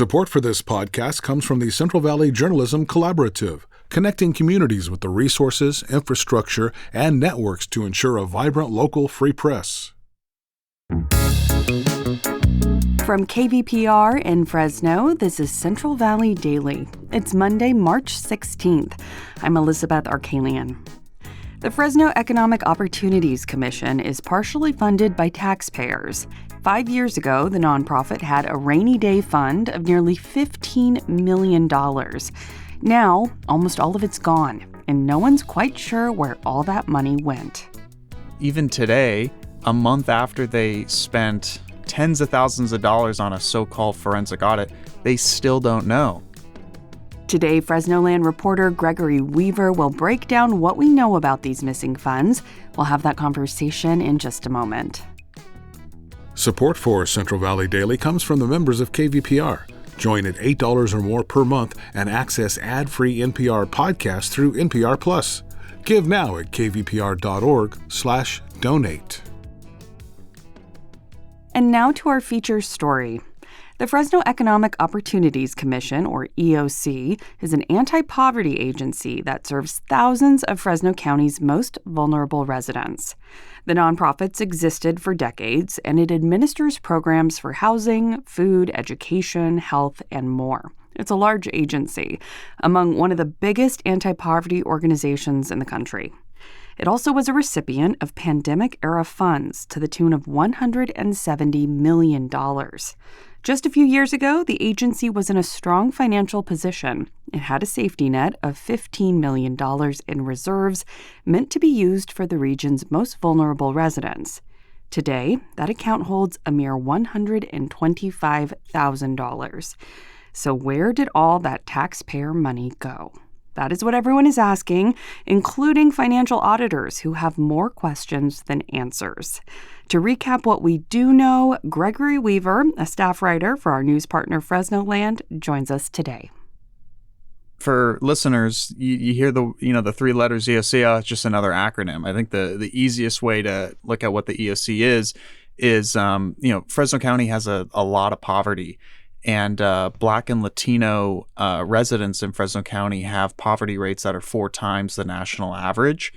Support for this podcast comes from the Central Valley Journalism Collaborative, connecting communities with the resources, infrastructure, and networks to ensure a vibrant local free press. From KVPR in Fresno, this is Central Valley Daily. It's Monday, March 16th. I'm Elizabeth Arkalian. The Fresno Economic Opportunities Commission is partially funded by taxpayers. 5 years ago, the nonprofit had a rainy day fund of nearly $15 million. Now, almost all of it's gone, and no one's quite sure where all that money went. Even today, a month after they spent tens of thousands of dollars on a so-called forensic audit, they still don't know. Today, Fresnoland reporter Gregory Weaver will break down what we know about these missing funds. We'll have that conversation in just a moment. Support for Central Valley Daily comes from the members of KVPR. Join at $8 or more per month and access ad-free NPR podcasts through NPR Plus. Give now at kvpr.org/donate. And now to our feature story. The Fresno Economic Opportunities Commission, or EOC, is an anti-poverty agency that serves thousands of Fresno County's most vulnerable residents. The nonprofit's existed for decades, and it administers programs for housing, food, education, health, and more. It's a large agency, among one of the biggest anti-poverty organizations in the country. It also was a recipient of pandemic-era funds to the tune of $170 million. Just a few years ago, the agency was in a strong financial position. It had a safety net of $15 million in reserves meant to be used for the region's most vulnerable residents. Today, that account holds a mere $125,000. So where did all that taxpayer money go? That is what everyone is asking, including financial auditors who have more questions than answers. To recap what we do know, Gregory Weaver, a staff writer for our news partner Fresnoland, joins us today. For listeners, you hear the three letters EOC, it's just another acronym. I think the easiest way to look at what the EOC is Fresno County has a lot of poverty. And Black and Latino residents in Fresno County have poverty rates that are 4 times the national average.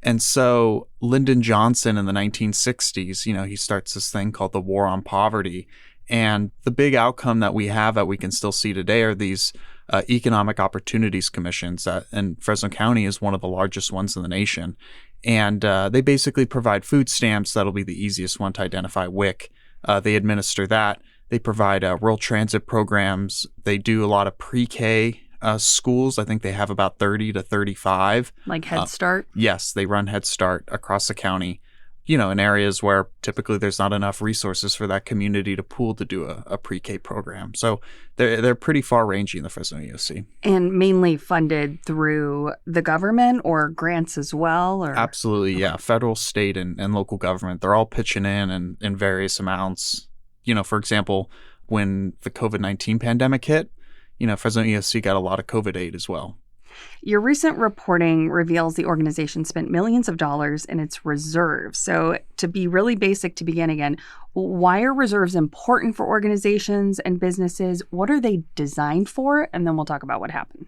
And so Lyndon Johnson in the 1960s, he starts this thing called the War on Poverty. And the big outcome that we have that we can still see today are these economic opportunities commissions. And Fresno County is one of the largest ones in the nation. And they basically provide food stamps. That'll be the easiest one to identify, WIC. They administer that. They provide rural transit programs. They do a lot of pre-K schools. I think they have about 30 to 35. Like Head Start? Yes, they run Head Start across the county, in areas where typically there's not enough resources for that community to pool to do a pre-K program. So they're pretty far-ranging, the Fresno EOC. And mainly funded through the government or grants as well? Or? Absolutely, yeah. Federal, state, and local government. They're all pitching in various amounts. For example, when the COVID-19 pandemic hit, Fresno EOC got a lot of COVID aid as well. Your recent reporting reveals the organization spent millions of dollars in its reserves. So to be really basic to begin again, why are reserves important for organizations and businesses? What are they designed for? And then we'll talk about what happened.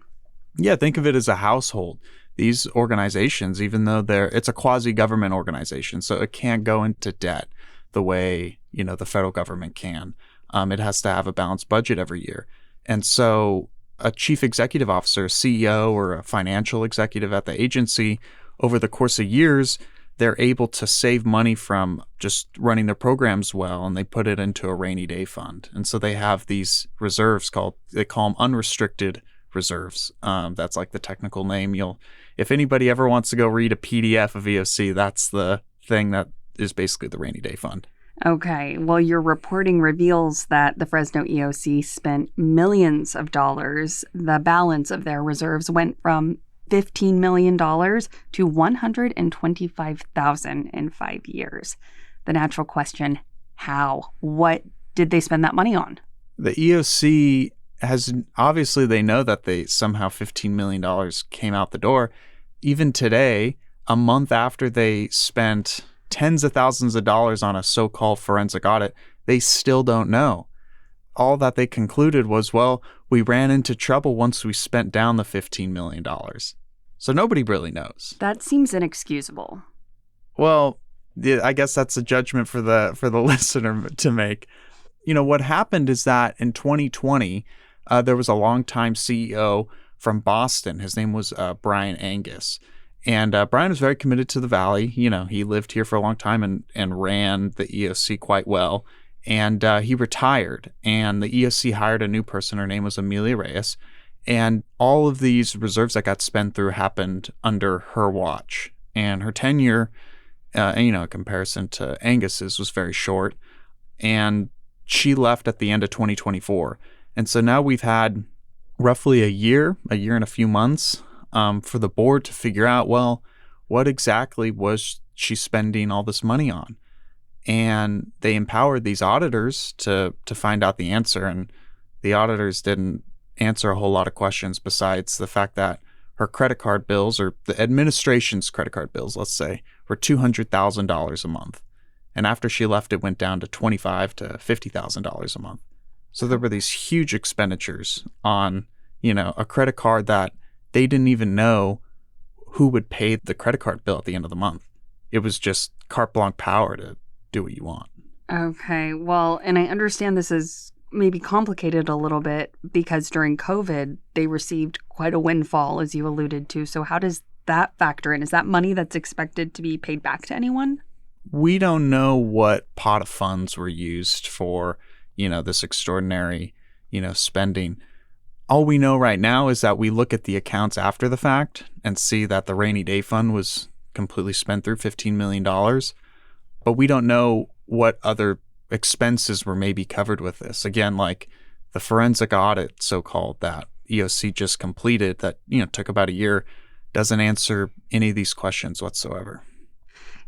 Yeah, think of it as a household. These organizations, even though it's a quasi-government organization, so it can't go into debt the way the federal government can. It has to have a balanced budget every year. And so a chief executive officer, a CEO, or a financial executive at the agency, over the course of years, they're able to save money from just running their programs well, and they put it into a rainy day fund. And so they have these reserves they call them unrestricted reserves. That's like the technical name. If anybody ever wants to go read a PDF of EOC, that's the thing that is basically the rainy day fund. Okay. Well, your reporting reveals that the Fresno EOC spent millions of dollars. The balance of their reserves went from $15 million to $125,000 in 5 years. The natural question, how? What did they spend that money on? The EOC obviously they know that somehow $15 million came out the door. Even today, a month after they spent tens of thousands of dollars on a so-called forensic audit, they still don't know. all that they concluded was, well, we ran into trouble once we spent down the $15 million. So nobody really knows. That seems inexcusable. Well, I guess that's a judgment for the listener to make. What happened is that in 2020, there was a longtime CEO from Boston. His name was Brian Angus. And Brian was very committed to the Valley. He lived here for a long time and ran the EOC quite well. And he retired, and the EOC hired a new person. Her name was Amelia Reyes. And all of these reserves that got spent through happened under her watch. And her tenure, in comparison to Angus's, was very short. And she left at the end of 2024. And so now we've had roughly a year and a few months for the board to figure out, well, what exactly was she spending all this money on? And they empowered these auditors to find out the answer. And the auditors didn't answer a whole lot of questions besides the fact that her credit card bills, or the administration's credit card bills, let's say, were $200,000 a month. And after she left, it went down to $25,000 to $50,000 a month. So there were these huge expenditures on, a credit card that they didn't even know who would pay the credit card bill at the end of the month. It was just carte blanche power to do what you want. Okay, well, and I understand this is maybe complicated a little bit because during COVID, they received quite a windfall, as you alluded to. So how does that factor in? Is that money that's expected to be paid back to anyone? We don't know what pot of funds were used for, this extraordinary, spending. All we know right now is that we look at the accounts after the fact and see that the rainy day fund was completely spent through $15 million. But we don't know what other expenses were maybe covered with this. Again, like the forensic audit, so-called, that EOC just completed that, took about a year, doesn't answer any of these questions whatsoever.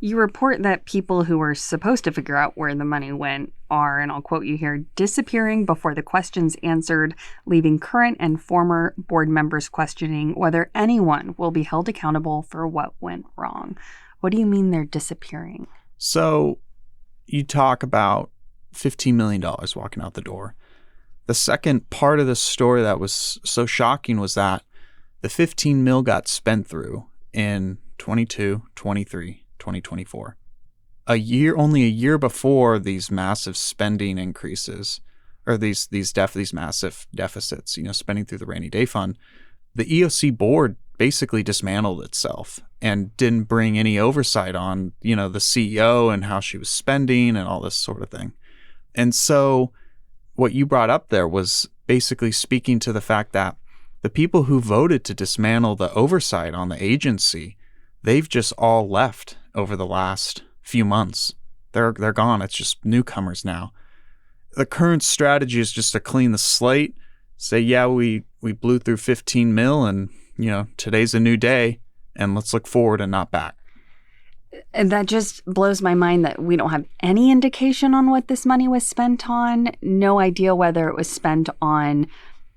You report that people who were supposed to figure out where the money went are, and I'll quote you here, disappearing before the questions answered, leaving current and former board members questioning whether anyone will be held accountable for what went wrong. What do you mean they're disappearing? So you talk about $15 million walking out the door. The second part of the story that was so shocking was that the 15 mil got spent through in 22, 23, 2024. Only a year before these massive spending increases, or these massive deficits, spending through the rainy day fund, the EOC board basically dismantled itself and didn't bring any oversight on, the CEO and how she was spending and all this sort of thing. And so what you brought up there was basically speaking to the fact that the people who voted to dismantle the oversight on the agency, they've just all left over the last few months. They're gone. It's just newcomers now. The current strategy is just to clean the slate, say, yeah, we blew through 15 mil and, today's a new day, and let's look forward and not back. And that just blows my mind that we don't have any indication on what this money was spent on. No idea whether it was spent on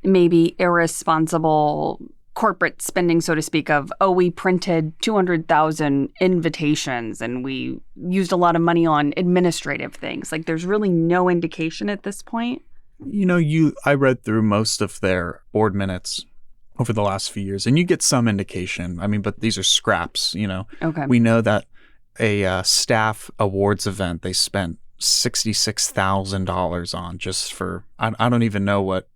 maybe irresponsible corporate spending, so to speak, of, we printed 200,000 invitations and we used a lot of money on administrative things. Like, there's really no indication at this point. I read through most of their board minutes over the last few years, and you get some indication. I mean, but these are scraps, Okay. We know that a staff awards event they spent $66,000 on just for, I don't even know what.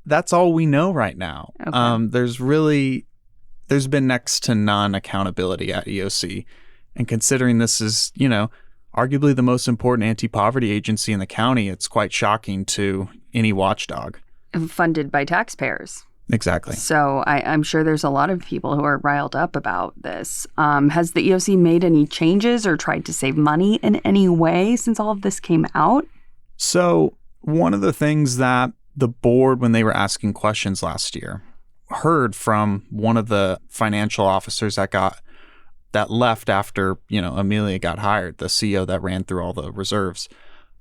That's all we know right now. Okay. There's been next to none accountability at EOC. And considering this is, arguably the most important anti-poverty agency in the county, it's quite shocking to any watchdog. Funded by taxpayers. Exactly. So I'm sure there's a lot of people who are riled up about this. Has the EOC made any changes or tried to save money in any way since all of this came out? So one of the things that the board, when they were asking questions last year, heard from one of the financial officers that left after, Amelia got hired, the CEO that ran through all the reserves.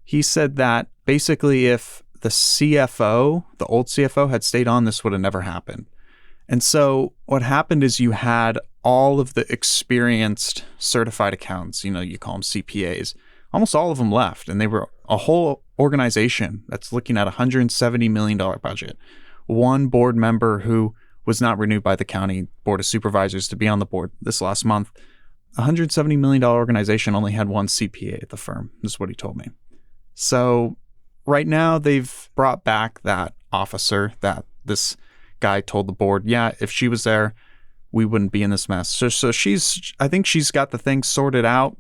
He said that basically if the CFO, the old CFO, had stayed on, this would have never happened. And so what happened is you had all of the experienced certified accountants, you call them CPAs, almost all of them left. And they were a whole organization that's looking at a $170 million budget. One board member who was not renewed by the county board of supervisors to be on the board this last month. A $170 million organization only had one CPA at the firm, is what he told me. So right now they've brought back that officer that this guy told the board, yeah, if she was there, we wouldn't be in this mess. So I think she's got the thing sorted out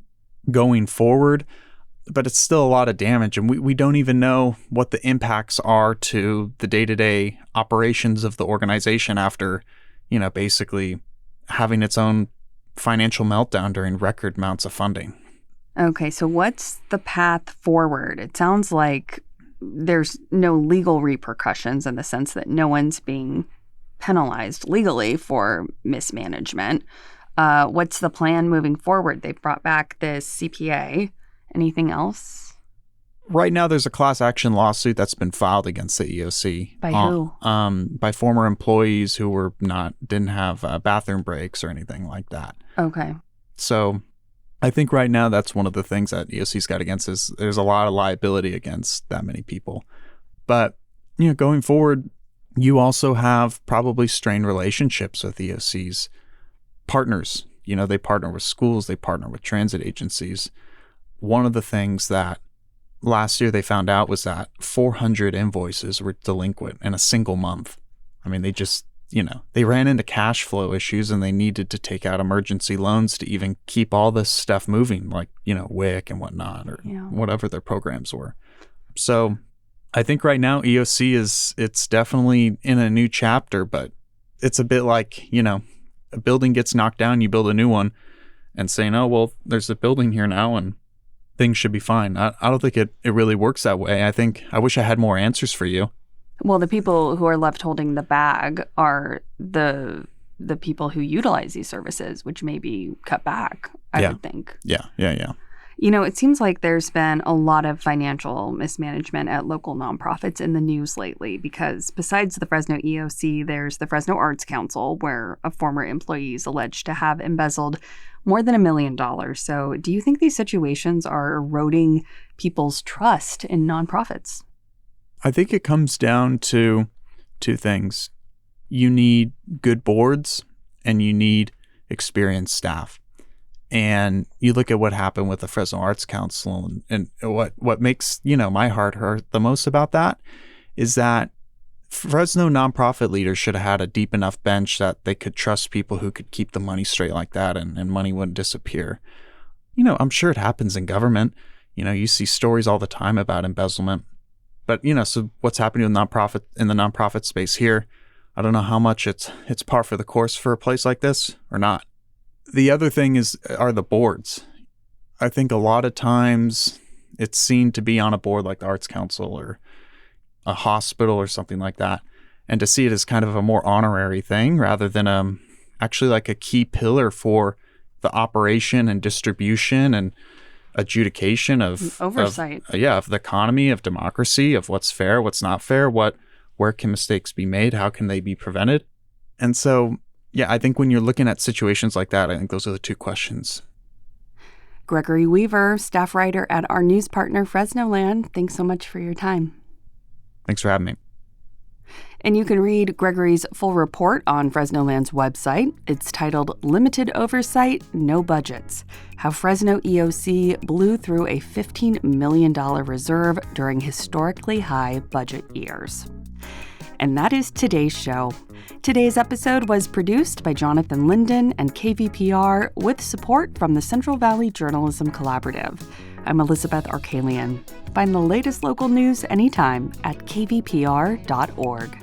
going forward, but it's still a lot of damage. And we don't even know what the impacts are to the day-to-day operations of the organization after, basically having its own financial meltdown during record amounts of funding. Okay, so what's the path forward? It sounds like there's no legal repercussions in the sense that no one's being penalized legally for mismanagement. What's the plan moving forward? They've brought back this CPA. Anything else? Right now, there's a class action lawsuit that's been filed against the EOC. By who? By former employees who didn't have bathroom breaks or anything like that. Okay. So I think right now that's one of the things that EOC's got against is there's a lot of liability against that many people. But, going forward, you also have probably strained relationships with EOC's partners. They partner with schools, they partner with transit agencies. One of the things that last year they found out was that 400 invoices were delinquent in a single month. I mean, they just, they ran into cash flow issues and they needed to take out emergency loans to even keep all this stuff moving, like, WIC and whatnot, or whatever their programs were. So I think right now EOC it's definitely in a new chapter, but it's a bit like, a building gets knocked down, you build a new one, and saying, oh, well, there's a building here now and things should be fine. I don't think it really works that way. I wish I had more answers for you. Well, the people who are left holding the bag are the people who utilize these services, which may be cut back, I would think. Yeah. It seems like there's been a lot of financial mismanagement at local nonprofits in the news lately because besides the Fresno EOC, there's the Fresno Arts Council, where a former employee is alleged to have embezzled more than $1 million. So do you think these situations are eroding people's trust in nonprofits? I think it comes down to two things. You need good boards and you need experienced staff. And you look at what happened with the Fresno Arts Council and what makes, my heart hurt the most about that is that Fresno nonprofit leaders should have had a deep enough bench that they could trust people who could keep the money straight like that and money wouldn't disappear. I'm sure it happens in government. You see stories all the time about embezzlement. But, so what's happening in the nonprofit space here, I don't know how much it's par for the course for a place like this or not. The other thing are the boards. I think a lot of times it's seen to be on a board like the Arts Council or a hospital or something like that, and to see it as kind of a more honorary thing rather than actually like a key pillar for the operation and distribution and adjudication of oversight. Of the economy, of democracy, of what's fair, what's not fair, where can mistakes be made, how can they be prevented. And so I think when you're looking at situations like that, I think those are the two questions. Gregory Weaver, staff writer at our news partner, Fresnoland. Thanks so much for your time. Thanks for having me. And you can read Gregory's full report on Fresnoland's website. It's titled Limited Oversight, No Budgets: How Fresno EOC Blew Through a $15 million Reserve During Historically High Budget Years. And that is today's show. Today's episode was produced by Jonathan Linden and KVPR with support from the Central Valley Journalism Collaborative. I'm Elizabeth Arkalian. Find the latest local news anytime at kvpr.org.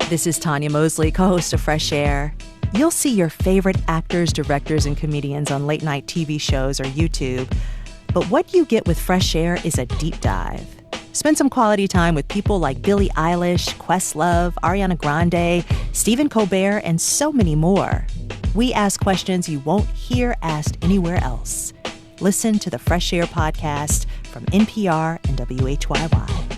This is Tanya Mosley, co-host of Fresh Air. You'll see your favorite actors, directors, and comedians on late-night TV shows or YouTube. But what you get with Fresh Air is a deep dive. Spend some quality time with people like Billie Eilish, Questlove, Ariana Grande, Stephen Colbert, and so many more. We ask questions you won't hear asked anywhere else. Listen to the Fresh Air podcast from NPR and WHYY.